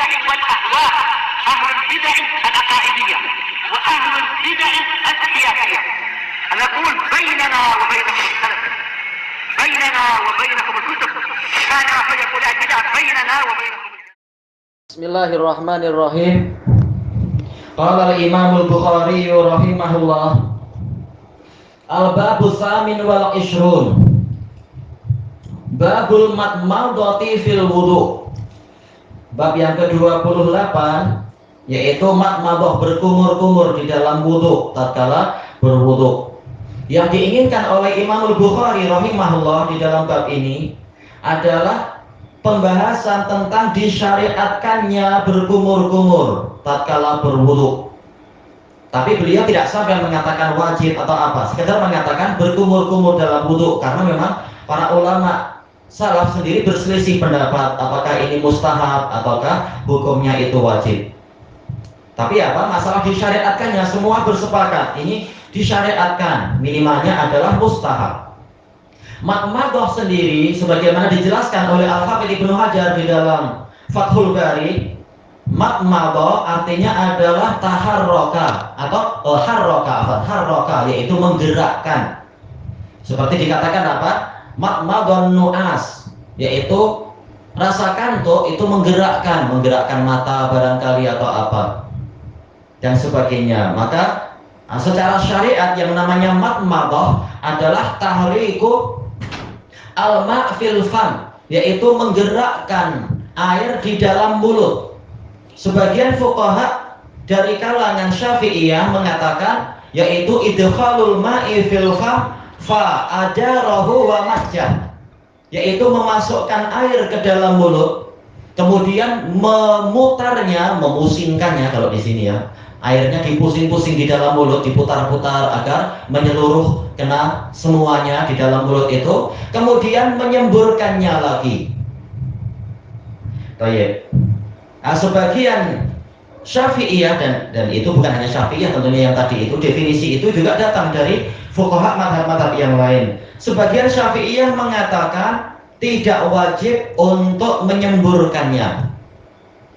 البدع والأهواء، أهل البدع العقائدية وأهل البدع السياسية. نقول بيننا وبينكم السلف، بيننا وبينكم الكتب، كان فيقول البدع بيننا وبينكم. Bismillahirrahmanirrahim. Qala al-Imam al-Bukhari rahimahullah, al-babu tsamin wal ishrun, babul madmadati fil wudu. Bab yang ke-28 yaitu madmadah, berkumur-kumur di dalam wudu tatkala berwudu. Yang diinginkan oleh Imam al-Bukhari rahimahullah di dalam bab ini adalah pembahasan tentang disyariatkannya berkumur-kumur tatkala berwudu. Tapi beliau tidak sampai mengatakan wajib atau apa, sekedar mengatakan berkumur-kumur dalam wudu, karena memang para ulama salaf sendiri berselisih pendapat apakah ini mustahab ataukah hukumnya itu wajib. Tapi apa, masalah disyariatkannya semua bersepakat ini disyariatkan, minimalnya adalah mustahab. Madmadah sendiri sebagaimana dijelaskan oleh Al-Hafidz Ibnu Hajar di dalam Fathul Bari, madmadah artinya adalah taharroka atau harroka, yaitu menggerakkan. Seperti dikatakan apa? Madmadah nu'as, yaitu rasa kantuk itu menggerakkan mata barangkali atau apa dan sebagainya. Maka secara syariat yang namanya madmadah adalah tahriku al-ma' fil fam, yaitu menggerakkan air di dalam mulut. Sebagian fuqaha dari kalangan Syafi'iyah mengatakan yaitu idkhalul ma'i fil fam fa ajarahu wa majjah, yaitu memasukkan air ke dalam mulut kemudian memutarnya, memusingkannya. Kalau di sini ya, airnya dipusing-pusing di dalam mulut, diputar-putar agar menyeluruh kena semuanya di dalam mulut itu, kemudian menyemburkannya lagi. Baik. Nah, sebagian Syafi'iyah dan itu bukan hanya Syafi'iyah tentunya, yang tadi itu definisi itu juga datang dari fuqaha mazhab-mazhab yang lain. Sebagian Syafi'iyah mengatakan tidak wajib untuk menyemburkannya,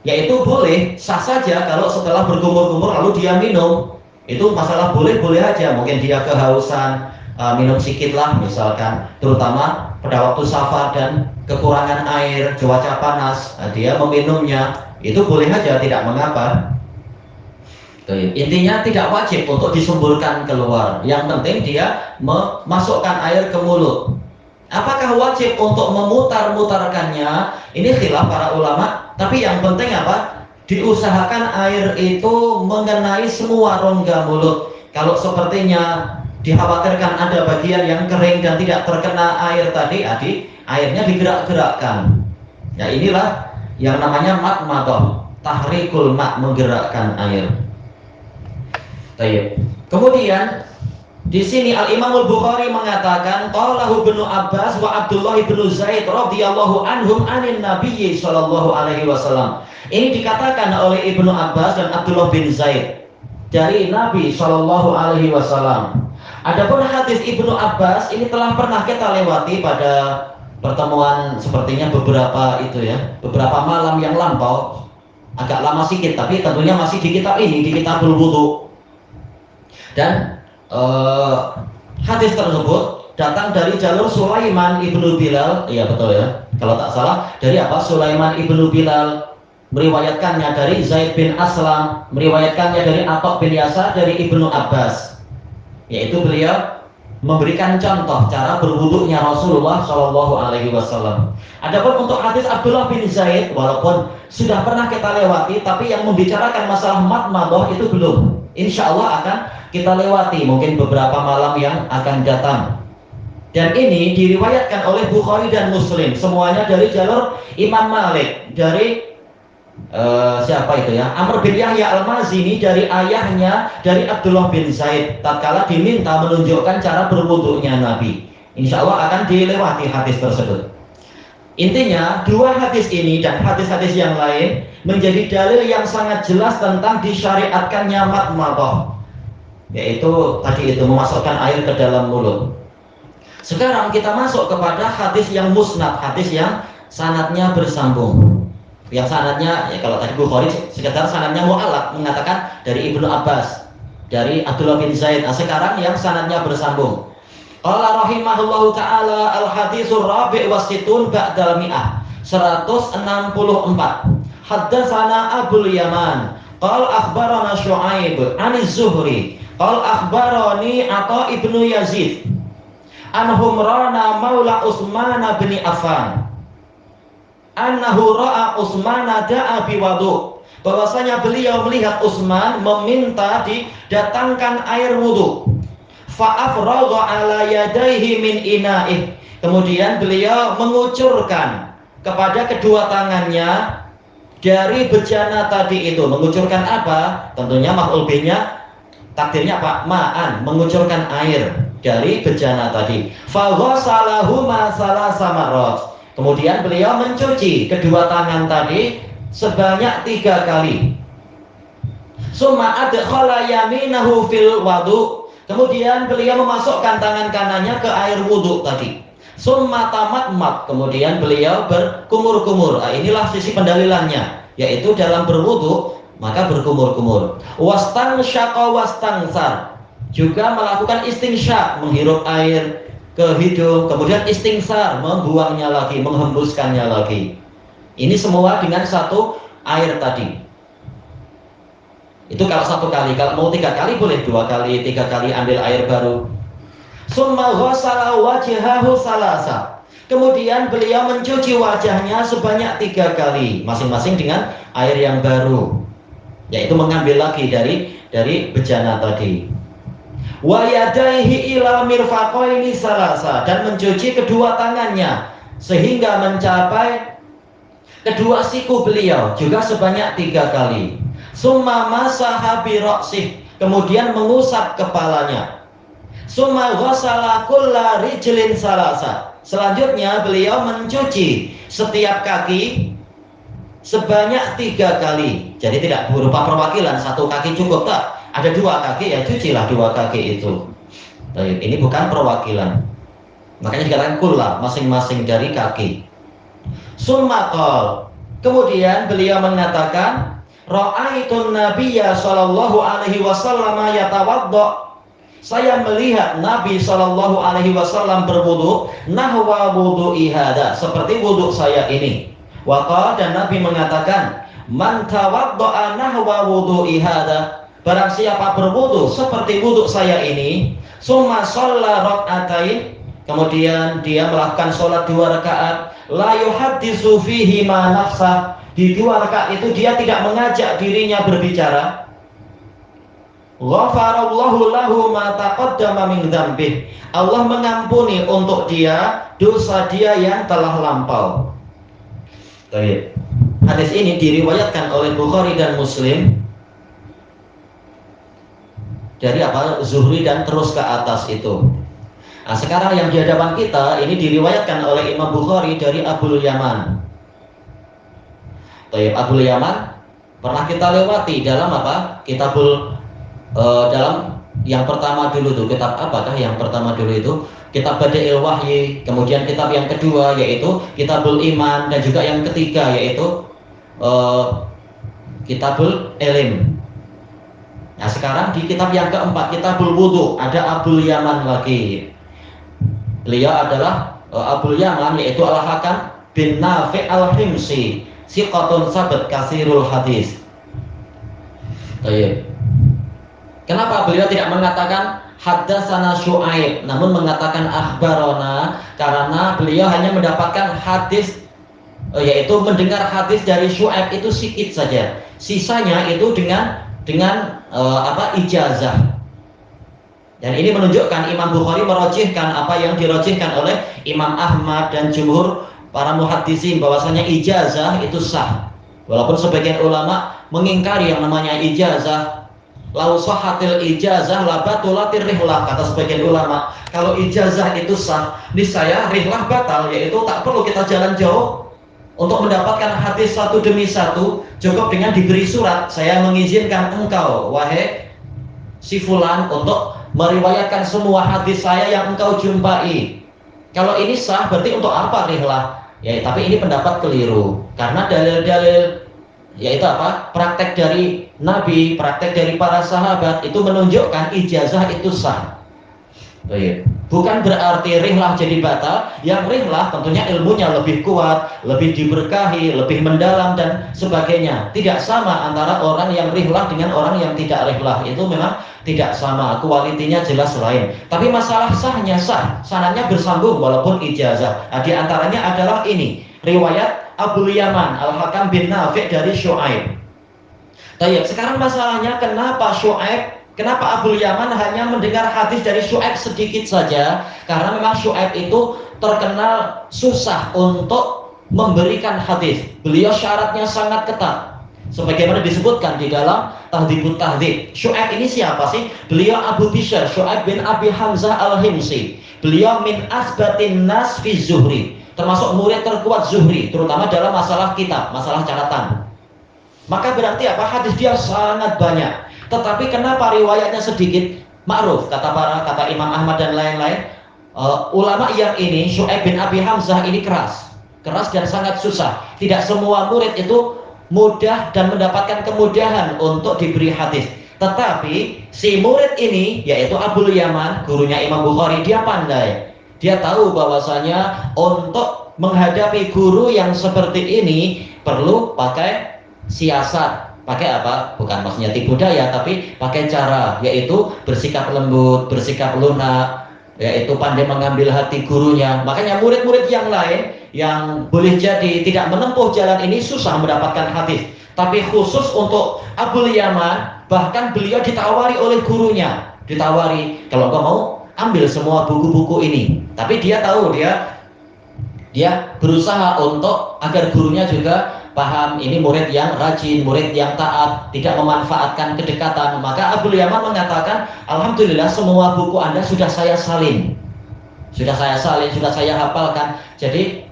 yaitu boleh, sah saja kalau setelah berkumur-kumur lalu dia minum, itu masalah boleh-boleh aja. Mungkin dia kehausan, minum sedikit lah misalkan, terutama pada waktu safar dan kekurangan air, cuaca panas, dia meminumnya, itu boleh aja, tidak mengapa. Intinya tidak wajib untuk disemburkan keluar, yang penting dia memasukkan air ke mulut. Apakah wajib untuk memutar-mutarkannya? Ini khilaf para ulama, tapi yang penting apa? Diusahakan air itu mengenai semua rongga mulut. Kalau sepertinya dikhawatirkan ada bagian yang kering dan tidak terkena air tadi, airnya digerak-gerakkan. Ya, inilah yang namanya madmadah, tahrikul ma', menggerakkan air. Baik. Kemudian di sini Al-Imam Al-Bukhari mengatakan qalahu Ibnu Abbas wa Abdullah bin Zaid radhiyallahu anhum anin Nabi sallallahu alaihi wasallam. Ini dikatakan oleh Ibnu Abbas dan Abdullah bin Zaid dari Nabi sallallahu alaihi wasallam. Adapun hadis Ibnu Abbas ini telah pernah kita lewati pada pertemuan sepertinya beberapa malam yang lampau, agak lama sedikit, tapi tentunya masih di kitab ini, di Kitabul Wudu. Dan hadis tersebut datang dari jalur Sulaiman ibnu Bilal, iya betul ya, kalau tak salah, dari apa? Sulaiman ibnu Bilal meriwayatkannya dari Zaid bin Aslam, meriwayatkannya dari Atha bin Yasar, dari Ibnu Abbas, yaitu beliau memberikan contoh cara berwudunya Rasulullah Shallallahu Alaihi Wasallam. Adapun untuk hadis Abdullah bin Zaid, walaupun sudah pernah kita lewati, tapi yang membicarakan masalah madmadah itu belum. Insya Allah akan kita lewati mungkin beberapa malam yang akan datang. Dan ini diriwayatkan oleh Bukhari dan Muslim, semuanya dari jalur Imam Malik, dari siapa itu ya? Amr bin Yahya Al-Mazini, dari ayahnya, dari Abdullah bin Zaid, tatkala diminta menunjukkan cara berwudunya Nabi. Insya Allah akan dilewati hadis tersebut. Intinya dua hadis ini dan hadis-hadis yang lain menjadi dalil yang sangat jelas tentang disyariatkannya madmadah, yaitu tadi itu memasukkan air ke dalam mulut. Sekarang kita masuk kepada hadis yang musnad, hadis yang sanadnya bersambung. Yang sanadnya, ya kalau tadi Bukhari sekedar sanadnya mu'allaq, mengatakan dari Ibnu Abbas, dari Abdullah bin Zaid. Nah, sekarang yang sanadnya bersambung. Qala rahimahullahu ta'ala al-haditsur rabi' wasitun ba'dal mi'ah, 164. Haddatsana Abul Yaman qala akhbarana Syu'aib 'aniz Zuhri qala akhbarani Atha ibnu Yazid an Humrana maula Utsman bin Affan annahu ra'a Utsman da'a biwudu, bahwasanya beliau melihat Utsman meminta didatangkan air wudu. Fa'afragha 'ala yadayhi min ina'ih, kemudian beliau mengucurkan kepada kedua tangannya dari bejana tadi itu. Mengucurkan apa? Tentunya maf'ul bihnya takdirnya apa? Ma'an, mengucurkan air dari bejana tadi. Fa ghasalahu ma salasa marrat, kemudian beliau mencuci kedua tangan tadi sebanyak 3 kali. Summa adkhala yaminahu fil wudu, kemudian beliau memasukkan tangan kanannya ke air wudu tadi. Summa tamatmat, kemudian beliau berkumur-kumur. Nah, inilah sisi pendalilannya, yaitu dalam berwudu maka berkumur-kumur. Wastansyaqa wastansar, juga melakukan istinsyak, menghirup air ke hidung, kemudian istinsar, membuangnya lagi, menghembuskannya lagi. Ini semua dengan satu air tadi. Itu kalau 1 kali. Kalau mau 3 kali boleh 2 kali, 3 kali ambil air baru. Summa ghassala wajhahu salasa, kemudian beliau mencuci wajahnya sebanyak 3 kali, masing-masing dengan air yang baru, yaitu mengambil lagi dari bejana tadi. Wa yadaihi ila mirfaqaini salasa, dan mencuci kedua tangannya sehingga mencapai kedua siku beliau juga sebanyak 3 kali. Summa masaha bi ra'sih, kemudian mengusap kepalanya. Summa ghassala kulla rijlin salasa, selanjutnya beliau mencuci setiap kaki sebanyak 3 kali. Jadi tidak berupa perwakilan, 1 kaki cukup, tak? Ada 2 kaki, ya cucilah 2 kaki itu. Ini bukan perwakilan, makanya dikatakan kulla, masing-masing dari kaki. Summa qala, kemudian beliau mengatakan, ra'aitun nabiyya sallallahu alaihi wasallam yatawadda, saya melihat Nabi sallallahu alaihi wasallam berwudu nahwa wudu'i hada, seperti wudu saya ini. Waqa, dan Nabi mengatakan, man tawadda'a nahwa wudu'i hada, barang siapa berwudu seperti wudu saya ini, summa shalla rak'atain, kemudian dia melakukan sholat 2 rakaat, la yuhaddisu fihi ma nafsah, di 2 rakaat itu dia tidak mengajak dirinya berbicara. Ghafarallahu lahu ma taqaddama min dzambih, Allah mengampuni untuk dia dosa dia yang telah lampau. Baik. Hadis ini diriwayatkan oleh Bukhari dan Muslim dari apa? Zuhri dan terus ke atas itu. Nah, sekarang yang di hadapan kita ini diriwayatkan oleh Imam Bukhari dari Abul Yaman. Baik, Abul Yaman pernah kita lewati dalam apa? Dalam yang pertama dulu tuh, kitab apakah yang pertama dulu itu? Kitab Badail Wahyi, kemudian kitab yang kedua yaitu Kitabul Iman, dan juga yang ketiga yaitu Kitabul Ilm. Nah, sekarang di kitab yang keempat, Kitabul Wudu, ada Abul Yaman lagi. Beliau adalah Abul Yaman, yaitu Al-Hakam bin Nafi' Al-Himsi, siqatun sabat kasirul hadis. Baik. Kenapa beliau tidak mengatakan haddatsana Syu'aib, namun mengatakan akhbarana? Karena beliau hanya mendapatkan hadis, yaitu mendengar hadis dari Syu'aib itu sedikit saja. Sisanya itu dengan ijazah. Dan ini menunjukkan Imam Bukhari merojihkan apa yang dirojihkan oleh Imam Ahmad dan jumhur para muhaddisin, bahwasanya ijazah itu sah. Walaupun sebagian ulama mengingkari yang namanya ijazah. Lau sahhatil ijazah la batulatir rihlah, kata sebagian ulama. Kalau ijazah itu sah, niscaya rihlah batal, yaitu tak perlu kita jalan jauh untuk mendapatkan hadis satu demi satu. Cukup dengan diberi surat, saya mengizinkan engkau wahai si fulan untuk meriwayatkan semua hadis saya yang engkau jumpai. Kalau ini sah, berarti untuk apa rihlah? Ya, tapi ini pendapat keliru karena dalil-dalil yaitu apa? Praktek dari Nabi, praktek dari para sahabat itu menunjukkan ijazah itu sah. Baik. Bukan berarti rihlah jadi batal. Yang rihlah tentunya ilmunya lebih kuat, lebih diberkahi, lebih mendalam dan sebagainya. Tidak sama antara orang yang rihlah dengan orang yang tidak rihlah. Itu memang tidak sama, kualitinya jelas lain. Tapi masalah sahnya sah, sanadnya bersambung walaupun ijazah. Nah, di antaranya adalah ini, riwayat Abu Yaman Al-Hakam bin Nafi' dari Syu'aib. Baik, sekarang masalahnya kenapa Abu Yaman hanya mendengar hadis dari Syu'aib sedikit saja? Karena memang Syu'aib itu terkenal susah untuk memberikan hadis. Beliau syaratnya sangat ketat. Sebagaimana disebutkan di dalam Tahdhibut Tahdhib. Syu'aib ini siapa sih? Beliau Abu Bishr, Syu'aib bin Abi Hamzah Al-Himsi. Beliau min asbatin nas fi Zuhri. Termasuk murid terkuat Zuhri, terutama dalam masalah kitab, masalah catatan. Maka berarti apa? Hadis dia sangat banyak. Tetapi kenapa riwayatnya sedikit? Ma'ruf kata Imam Ahmad dan lain-lain. Ulama yang ini Syu'aib bin Abi Hamzah ini keras dan sangat susah. Tidak semua murid itu mudah dan mendapatkan kemudahan untuk diberi hadis. Tetapi si murid ini yaitu Abu Yaman, gurunya Imam Bukhari, dia pandai. Dia tahu bahwasanya untuk menghadapi guru yang seperti ini perlu pakai siasat. Pakai apa? Bukan maksudnya tipu daya, tapi pakai cara, yaitu bersikap lembut, bersikap lunak, yaitu pandai mengambil hati gurunya. Makanya murid-murid yang lain yang boleh jadi tidak menempuh jalan ini susah mendapatkan hadis. Tapi khusus untuk Abu Yaman, bahkan beliau ditawari oleh gurunya, ditawari, kalau kau mau ambil semua buku-buku ini. Tapi dia tahu, dia berusaha untuk agar gurunya juga paham, ini murid yang rajin, murid yang taat, tidak memanfaatkan kedekatan. Maka Abu Yaman mengatakan, alhamdulillah semua buku Anda sudah saya salin, sudah saya hafalkan. Jadi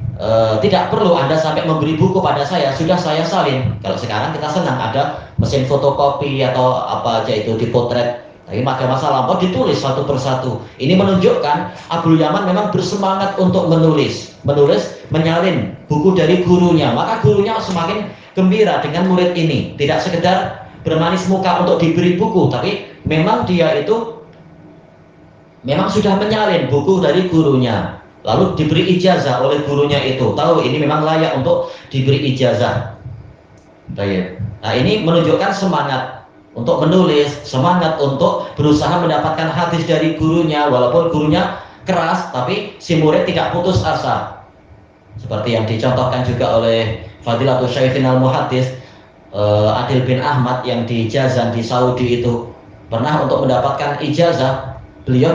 tidak perlu Anda sampai memberi buku pada saya, sudah saya salin. Kalau sekarang kita senang ada mesin fotokopi atau apa aja itu dipotret. Tapi masa lampau ditulis satu persatu. Ini menunjukkan Abu Yaman memang bersemangat untuk menulis, menyalin buku dari gurunya. Maka gurunya semakin gembira dengan murid ini. Tidak sekedar bermanis muka untuk diberi buku, tapi memang dia itu memang sudah menyalin buku dari gurunya. Lalu diberi ijazah oleh gurunya itu. Tahu ini memang layak untuk diberi ijazah. Baik. Nah, ini menunjukkan semangat untuk menulis, semangat untuk berusaha mendapatkan hadis dari gurunya, walaupun gurunya keras, tapi si murid tidak putus asa. Seperti yang dicontohkan juga oleh Fadilatul Syaikhin Al-Muhaddis Adil bin Ahmad yang di Jazan di Saudi itu. Pernah untuk mendapatkan ijazah, beliau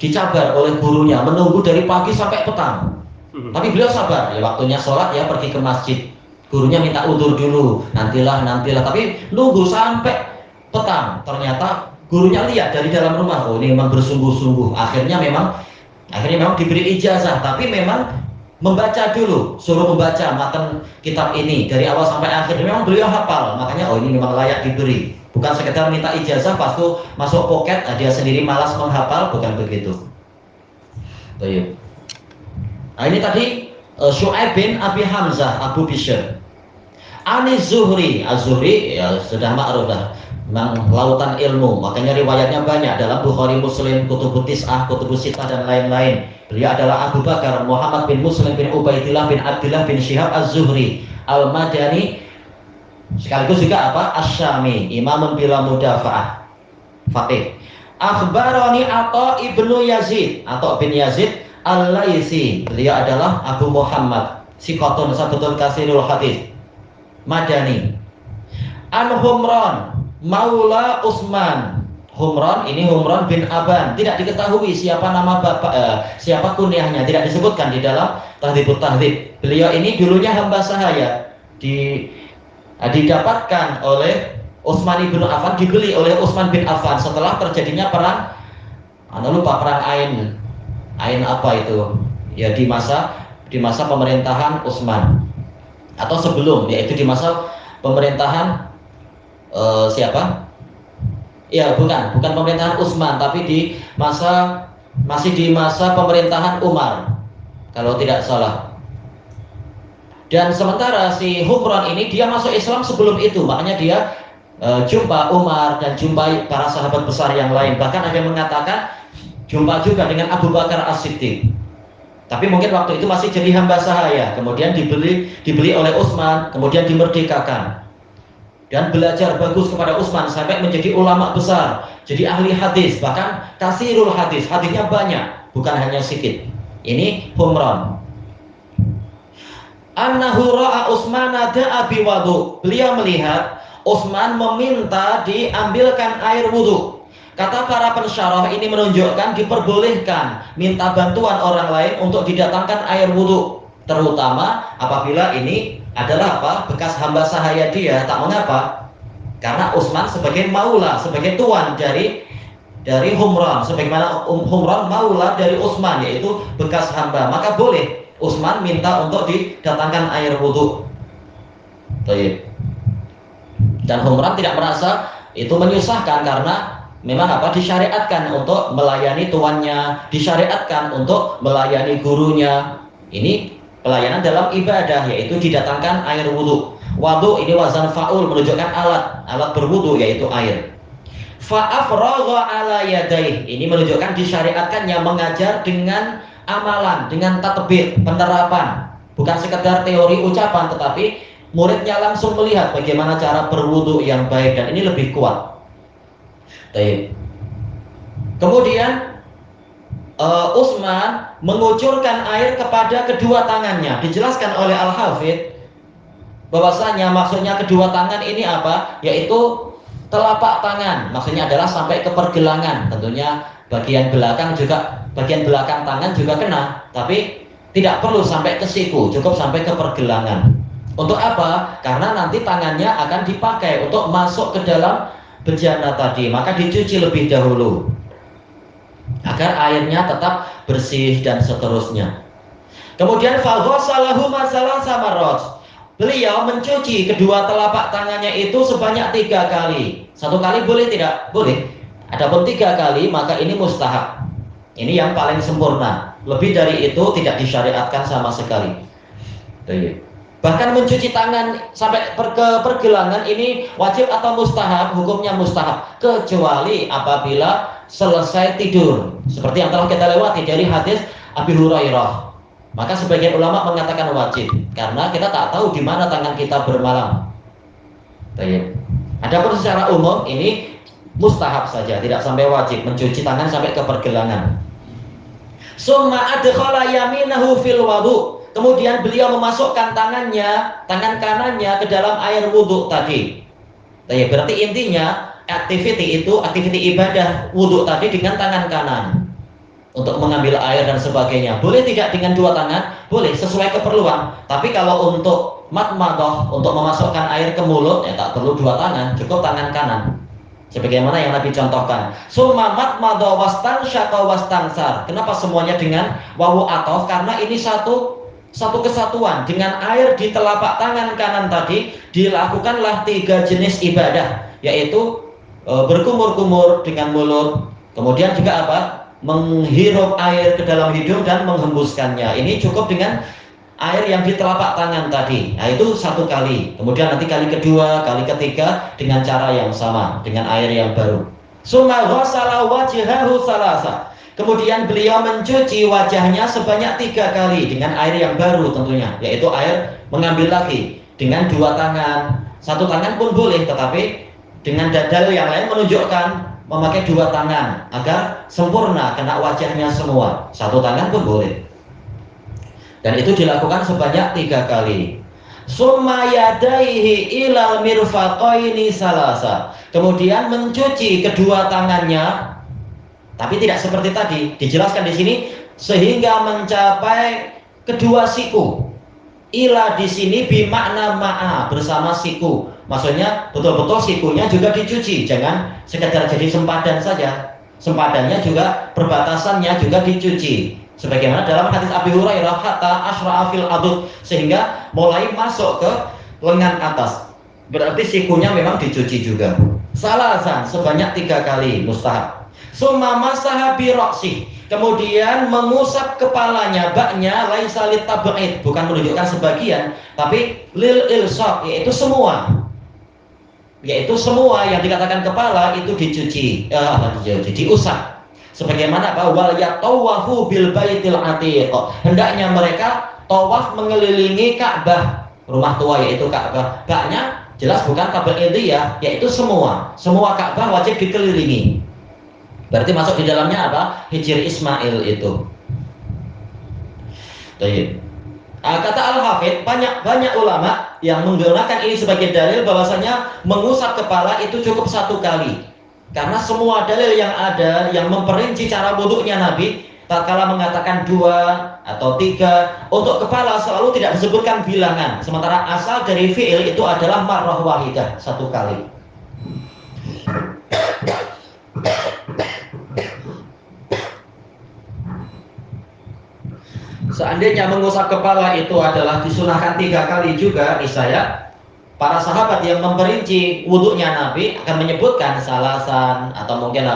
dicabar oleh gurunya, menunggu dari pagi sampai petang. Tapi beliau sabar, ya waktunya sholat ya pergi ke masjid. Gurunya minta udzur dulu, nantilah, tapi nunggu sampai petang. Ternyata gurunya lihat dari dalam rumah, oh ini memang bersungguh-sungguh. Akhirnya memang diberi ijazah, tapi memang membaca dulu, suruh membaca matan kitab ini dari awal sampai akhir. Memang beliau hafal, makanya oh ini memang layak diberi. Bukan sekedar minta ijazah, pas itu masuk pocket, dia sendiri malas menghafal, bukan begitu. Baik. Nah ini tadi Syu'aib bin Abi Hamzah Abu Bishr. Ani Zuhri, Az-Zuhri ya sudah ma'ruf lah, memang lautan ilmu, makanya riwayatnya banyak dalam Bukhari, Muslim, Kutubut Tis'ah, Kutubus Sittah dan lain-lain. Beliau adalah Abu Bakar Muhammad bin Muslim bin Ubaidillah bin Abdullah bin Syihab Az-Zuhri Al-Madani, sekaligus juga apa? Asy-Syami, imamun bila mudafa'ah, faqih. Akhbarani Atha ibnu Yazid, Atha bin Yazid Al-Laitsi, beliau adalah Abu Muhammad, siqatun sabtun kasirul hadis, Madani. An Humran Maula Utsman. Humran ini Humran bin Aban, tidak diketahui siapa nama bapak, siapa kunyahnya, tidak disebutkan di dalam Tahdhibut Tahdhib. Beliau ini dulunya hamba sahaya, didapatkan oleh Utsman bin Affan, dibeli oleh Utsman bin Affan setelah terjadinya perang, perang Ain apa itu? Ya di masa pemerintahan Utsman atau sebelum, yaitu di masa pemerintahan siapa? Ya bukan pemerintahan Utsman, tapi masih di masa pemerintahan Umar kalau tidak salah. Dan sementara si Humran ini dia masuk Islam sebelum itu, makanya dia jumpa Umar dan jumpa para sahabat besar yang lain. Bahkan ada yang mengatakan jumpa juga dengan Abu Bakar As-Siddiq. Tapi mungkin waktu itu masih jadi hamba sahaya, kemudian dibeli oleh Utsman, kemudian dimerdekakan. Dan belajar bagus kepada Utsman sampai menjadi ulama besar, jadi ahli hadis, bahkan kasirul hadis, hadisnya banyak, bukan hanya sedikit. Ini Humran. Annahu ra'a Utsman da'a bi wudu. Beliau melihat Utsman meminta diambilkan air wudu. Kata para pensyarah ini menunjukkan diperbolehkan minta bantuan orang lain untuk didatangkan air wudu, terutama apabila ini adalah bekas hamba sahaya dia. Tak mengapa, karena Utsman sebagai maula, sebagai tuan dari Humran, sebagaimana Humran maula dari Utsman, yaitu bekas hamba, maka boleh Utsman minta untuk didatangkan air wudu. Dan Humran tidak merasa itu menyusahkan, karena memang disyariatkan untuk melayani tuannya, disyariatkan untuk melayani gurunya. Ini pelayanan dalam ibadah, yaitu didatangkan air wudu. Wudu ini wazan fa'ul, menunjukkan alat berwudu, yaitu air. Fa'afragha ala yadaih, ini menunjukkan disyariatkannya mengajar dengan amalan, dengan tatbik, penerapan, bukan sekedar teori ucapan, tetapi muridnya langsung melihat bagaimana cara berwudu yang baik, dan ini lebih kuat. Kemudian Utsman mengucurkan air kepada kedua tangannya. Dijelaskan oleh Al-Hafidz bahwasanya maksudnya kedua tangan ini yaitu telapak tangan. Maksudnya adalah sampai ke pergelangan. Tentunya bagian belakang tangan juga kena, tapi tidak perlu sampai ke siku, cukup sampai ke pergelangan. Untuk apa? Karena nanti tangannya akan dipakai untuk masuk ke dalam bejana tadi, maka dicuci lebih dahulu agar airnya tetap bersih dan seterusnya. Kemudian faghasalahu masalah samarot. Beliau mencuci kedua telapak tangannya itu sebanyak 3 kali. 1 kali boleh tidak? Boleh. Adapun 3 kali maka ini mustahab. Ini yang paling sempurna. Lebih dari itu tidak disyariatkan sama sekali. Bahkan mencuci tangan sampai ke pergelangan ini wajib atau mustahab? Hukumnya mustahab, kecuali apabila selesai tidur, seperti yang telah kita lewati dari hadis Abi Hurairah. Maka sebagian ulama mengatakan wajib, karena kita tak tahu di mana tangan kita bermalam. Adapun secara umum ini mustahab saja, tidak sampai wajib mencuci tangan sampai ke pergelangan. Summa adkhala yaminahu fil wudu. Kemudian beliau memasukkan tangan kanannya ke dalam air wudhu tadi. Berarti intinya aktiviti ibadah wudhu tadi dengan tangan kanan untuk mengambil air dan sebagainya. Boleh tidak dengan 2 tangan? Boleh, sesuai keperluan. Tapi kalau untuk madmadah, untuk memasukkan air ke mulut, tak perlu 2 tangan, cukup tangan kanan. Sebagaimana yang Nabi contohkan. Summa madmadah wastansyaqa wastansar. Kenapa semuanya dengan wawu ataf? Karena ini satu kesatuan. Dengan air di telapak tangan kanan tadi dilakukanlah 3 jenis ibadah, yaitu berkumur-kumur dengan mulut, kemudian juga menghirup air ke dalam hidung dan menghembuskannya. Ini cukup dengan air yang di telapak tangan tadi. Nah, itu 1 kali. Kemudian nanti kali kedua, kali ketiga dengan cara yang sama, dengan air yang baru. Summa ghassala wajhahu salasa. Kemudian beliau mencuci wajahnya sebanyak 3 kali dengan air yang baru tentunya, yaitu air mengambil lagi dengan 2 tangan. 1 tangan pun boleh, tetapi dengan dalil yang lain menunjukkan memakai 2 tangan agar sempurna kena wajahnya semua. 1 tangan pun boleh. Dan itu dilakukan sebanyak 3 kali. Summa yadaihi ilal mirfaqaini salasa. Kemudian mencuci kedua tangannya, tapi tidak seperti tadi, dijelaskan di sini sehingga mencapai kedua siku. Ila di sini bimakna ma'a, bersama siku. Maksudnya betul-betul sikunya juga dicuci, jangan sekedar jadi sempadan saja. Sempadannya juga, perbatasannya juga dicuci. Sebagaimana dalam hadis Abi Hurairah, hatta asra'a fil adud, sehingga mulai masuk ke lengan atas. Berarti sikunya memang dicuci juga. Salasan sebanyak 3 kali mustahab. Summa masaha bi ra'sih. Kemudian mengusap kepalanya, baknya laisa litab'id, bukan menunjukkan sebagian, tapi lil ilsaq, yaitu semua. Yaitu semua yang dikatakan kepala itu dicuci, diusap. Sebagaimana wal yatawafu bil baitil atiq. Hendaknya mereka tawaf mengelilingi Ka'bah, rumah tua yaitu Ka'bah. Baknya jelas bukan tabi'idiyah, yaitu semua. Semua Ka'bah wajib dikelilingi. Berarti masuk di dalamnya apa? Hijr Ismail itu. Baik. Kata Al-Hafidh, banyak ulama yang menggunakan ini sebagai dalil bahwasanya mengusap kepala itu cukup satu kali. Karena semua dalil yang ada yang memperinci cara wuduknya Nabi, tatkala mengatakan 2 atau 3, untuk kepala selalu tidak disebutkan bilangan. Sementara asal dari fi'il itu adalah marrah wahidah, satu kali. Seandainya mengusap kepala itu adalah disunahkan 3 kali juga, niscaya para sahabat yang memperinci wuduknya Nabi akan menyebutkan salasan atau mungkin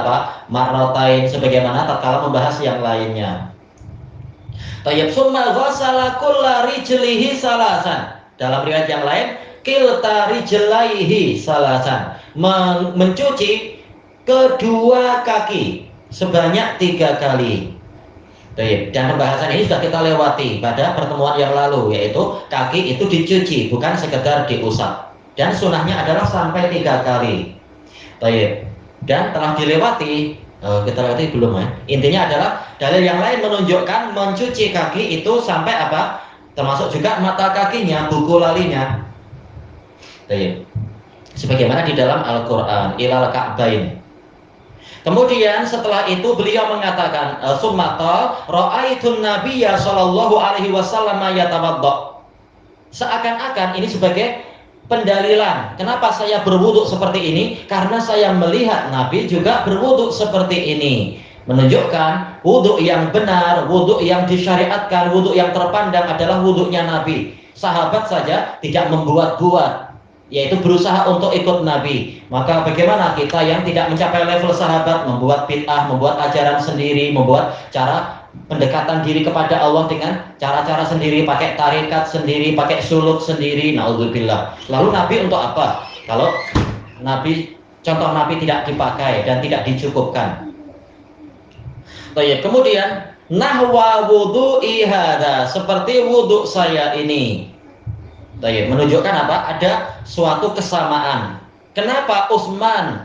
marratain sebagaimana tatkala membahas yang lainnya. Tayyib summa ghassala kulla rijlihi salasan. Dalam riwayat yang lain kilta rijlaihi salasan, mencuci kedua kaki sebanyak 3 kali. Baik, dan pembahasan ini sudah kita lewati pada pertemuan yang lalu, yaitu kaki itu dicuci, bukan sekedar diusap. Dan sunahnya adalah sampai 3 kali. Baik, dan telah dilewati, kita lewati belum ya? Intinya adalah dalil yang lain menunjukkan mencuci kaki itu sampai termasuk juga mata kakinya, buku lalinya. Baik, sebagaimana di dalam Al-Quran, ilal ka'bain. Kemudian setelah itu beliau mengatakan, summata ra'aitun nabiyya sallallahu alaihi wasallam yatawadda. Seakan-akan ini sebagai pendalilan kenapa saya berwuduk seperti ini, karena saya melihat Nabi juga berwuduk seperti ini. Menunjukkan wuduk yang benar, wuduk yang disyariatkan, wuduk yang terpandang adalah wuduknya Nabi. Sahabat saja tidak membuat-buat, yaitu berusaha untuk ikut Nabi. Maka bagaimana kita yang tidak mencapai level sahabat, membuat bid'ah, membuat ajaran sendiri, membuat cara pendekatan diri kepada Allah dengan cara-cara sendiri, pakai tarikat sendiri, pakai suluk sendiri, naudzubillah. Lalu Nabi untuk apa? Kalau contoh Nabi tidak dipakai dan tidak dicukupkan. Baik, kemudian nahwa wudu'i hadza, seperti wuduk saya ini. Baik, menunjukkan ada suatu kesamaan. Kenapa Utsman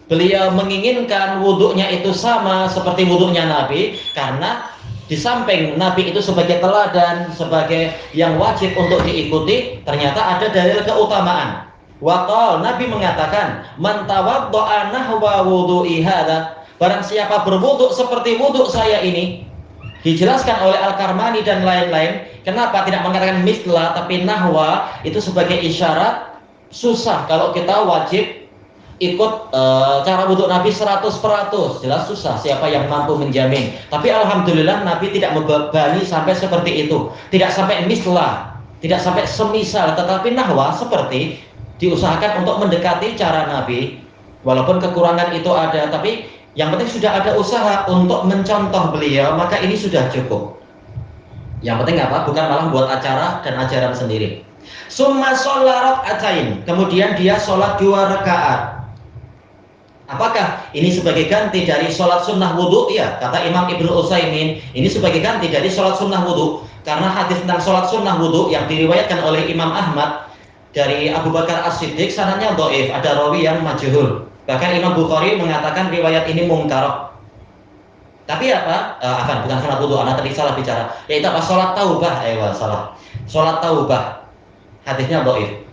beliau menginginkan wuduknya itu sama seperti wuduknya Nabi? Karena di samping Nabi itu sebagai teladan, sebagai yang wajib untuk diikuti, ternyata ada dalil keutamaan. Waqal, Nabi mengatakan, man tawadda'a nahwa wudu'i hadza, barang siapa berwuduk seperti wuduk saya ini. Dijelaskan oleh Al-Karmani dan lain-lain, kenapa tidak mengatakan misla tapi nahwa, itu sebagai isyarat susah kalau kita wajib ikut cara wuduk Nabi 100%, jelas susah, siapa yang mampu menjamin. Tapi alhamdulillah Nabi tidak membebani sampai seperti itu, tidak sampai mislah, tidak sampai semisal, tetapi nahwa, seperti diusahakan untuk mendekati cara Nabi. Walaupun kekurangan itu ada, tapi yang penting sudah ada usaha untuk mencontoh beliau, maka ini sudah cukup. Yang penting bukan malah buat acara dan ajaran sendiri. Summa sholat raka'atain, kemudian dia sholat 2 rakaat. Apakah ini sebagai ganti dari sholat sunnah wudhu? Ya, kata Imam Ibnu Utsaimin, ini sebagai ganti dari sholat sunnah wudhu. Karena hadis tentang sholat sunnah wudhu yang diriwayatkan oleh Imam Ahmad dari Abu Bakar As-Siddiq, sanadnya dhaif, ada rawi yang majhul. Bahkan Imam Bukhari mengatakan riwayat ini mungkar. Tapi bukan sholat wudhu, anak tadi salah bicara. Yaitu sholat taubah, salah. Sholat taubah. Hadisnya dhaif.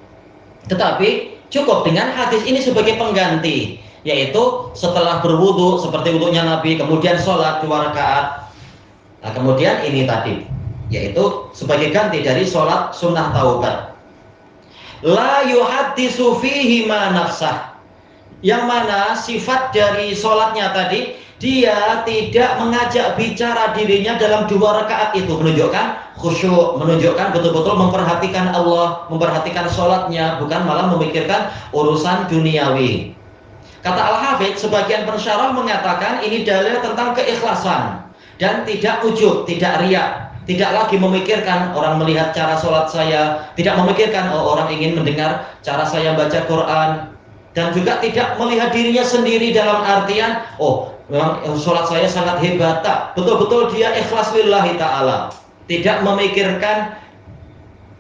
Tetapi cukup dengan hadis ini sebagai pengganti, yaitu setelah berwudu seperti wuduknya Nabi, kemudian sholat 2 rakaat. Nah, kemudian ini tadi, yaitu sebagai ganti dari sholat sunnah taubat. La yuhaddisu fihi ma nafsah, yang mana sifat dari sholatnya tadi, dia tidak mengajak bicara dirinya dalam 2 rakaat itu, menunjukkan khusyuk, menunjukkan betul-betul memperhatikan Allah, memperhatikan sholatnya, bukan malah memikirkan urusan duniawi. Kata Al-Hafidh, sebagian pensyarah mengatakan ini dalil tentang keikhlasan. dan tidak ujub, tidak riak, tidak lagi memikirkan orang melihat cara sholat saya, tidak memikirkan orang ingin mendengar cara saya baca Quran, dan juga tidak melihat dirinya sendiri dalam artian memang sholat saya sangat hebat. Tak, betul-betul dia ikhlas lillahi ta'ala, tidak memikirkan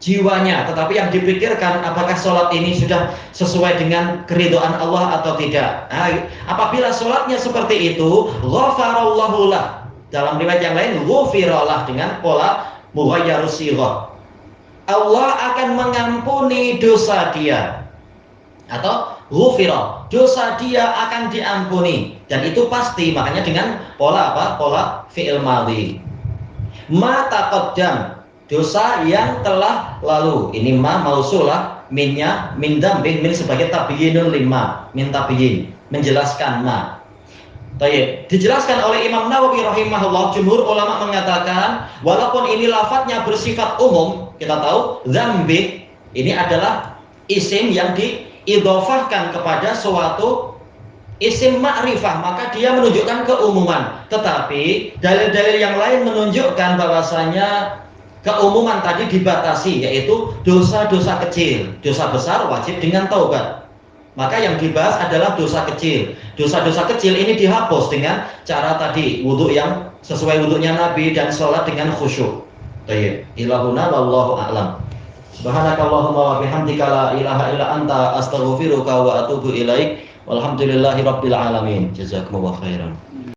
jiwanya, tetapi yang dipikirkan apakah sholat ini sudah sesuai dengan keridhaan Allah atau tidak. Nah, apabila sholatnya seperti itu, ghafarallahu lah. Dalam riwayat yang lain, ghufiralah dengan pola mughayyarus sighah. Allah akan mengampuni dosa dia, atau ghufira, dosa dia akan diampuni, dan itu pasti. Makanya dengan pola apa? Pola fi'il madhi. Ma taqaddam, dosa yang telah lalu. Ini ma mausulah, minnya min dambih, min sebagai tabyinun lima, min tabyin, menjelaskan ma. Baik, dijelaskan oleh Imam Nawawi rahimahullah, jumhur ulama mengatakan walaupun ini lafadznya bersifat umum, kita tahu dzambih ini adalah isim yang diidhofahkan kepada suatu isim ma'rifah, maka dia menunjukkan keumuman. Tetapi dalil-dalil yang lain menunjukkan bahwasanya keumuman tadi dibatasi, yaitu dosa-dosa kecil. Dosa besar wajib dengan taubat. Maka yang dibahas adalah dosa kecil. Dosa-dosa kecil ini dihapus dengan cara tadi, wudhu yang sesuai wudhunya Nabi dan sholat dengan khusyuk. Baik, ilahuna wallahu a'lam. Subhanakallahumma wa bihamdika la ilaha illa anta astaghfiruka wa atubu ilaik. Walhamdulillahi rabbil alamin. Jazakumullahu khairan.